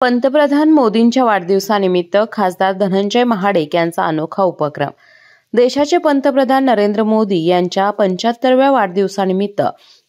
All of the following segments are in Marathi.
पंतप्रधान मोदींच्या वाढदिवसानिमित्त खासदार धनंजय महाडिक यांचा अनोखा उपक्रम। देशाचे पंतप्रधान नरेंद्र मोदी यांच्या 75व्या वाढदिवसानिमित्त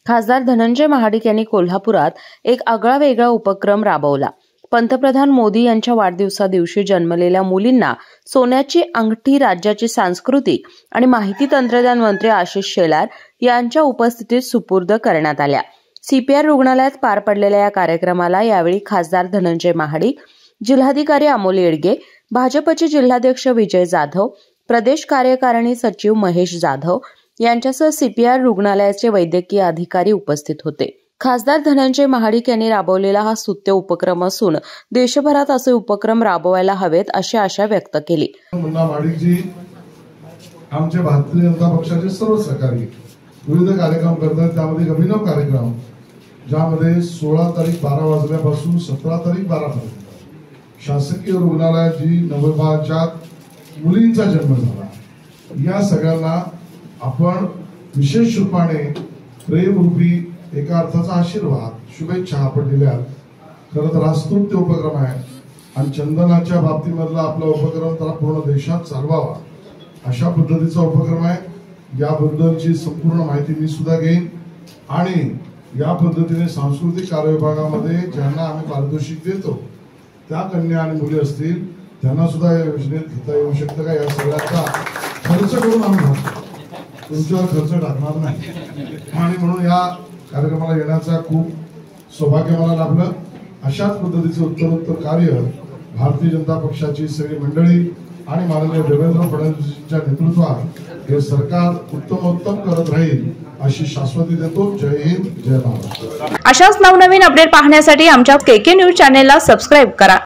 खासदार धनंजय महाडिक यांनी कोल्हापुरात एक आगळावेगळा उपक्रम राबवला। पंतप्रधान मोदी यांच्या वाढदिवसा दिवशी जन्मलेल्या मुलींना सोन्याची अंगठी राज्याचे सांस्कृतिक आणि माहिती तंत्रज्ञान मंत्री आशिष शेलार यांच्या उपस्थितीत सुपूर्द करण्यात आल्या। सीपीआर रुग्णालयात पार पडलेल्या या कार्यक्रमाला यावेळी खासदार धनंजय महाडिक, जिल्हाधिकारी अमोल येडगे, भाजपचे जिल्हाध्यक्ष विजय जाधव, प्रदेश कार्यकारिणी सचिव महेश जाधव यांच्यासह सीपीआर रुग्णालयाचे वैद्यकीय अधिकारी उपस्थित होते। खासदार धनंजय महाडिक यांनी राबवलेला हा स्तुत्य उपक्रम असून देशभरात असे उपक्रम राबवायला हवेत अशी आशा व्यक्त केली। आमच्या भारतीय जनता पक्षाचे सर्व सहकारी विविध कार्यक्रम करतात, त्यामध्ये अभिनव कार्यक्रम ज्यामध्ये 16 तारीख 12 वाजल्यापासून 17 तारीख 12 पर्यंत शासकीय रुग्णालयात जी नवविवाहाच्या मुलींचा जन्म झाला, या सगळ्यांना आपण विशेष रूपाने प्रेमरूपी एका अर्थाचा आशीर्वाद, शुभेच्छा आपण दिल्यात। खरं तर हा स्तुत्य उपक्रम आहे आणि चंदनाच्या बाबतीमधला आपला उपक्रम तर पूर्ण देशात चालवावा अशा पद्धतीचा उपक्रम आहे। याबद्दलची संपूर्ण माहिती मी सुद्धा घेईन आणि या पद्धतीने सांस्कृतिक कार्य विभागामध्ये ज्यांना आम्ही पारितोषिक देतो त्या कन्या आणि मुली असतील त्यांना सुद्धा या योजनेत घेता येऊ शकतं का, या सगळ्याचा खर्च करून आम्ही तुमच्यावर खर्च टाकणार नाही आणि म्हणून या कार्यक्रमाला येण्याचा खूप सौभाग्य मला लाभलं। अशाच पद्धतीचे उत्तरोत्तर कार्य भारतीय जनता पक्षाची सगळी मंडळी आणि माननीय देवेंद्र फडणवीसच्या नेतृत्वात हे सरकार उत्तमोत्तम करत राहील अशी शाश्वती देतो। जय हिंद, जय महाराष्ट्र। अशाच नवनवीन अपडेट पाहण्यासाठी आमच्या केके न्यूज चॅनेलला सबस्क्राइब करा।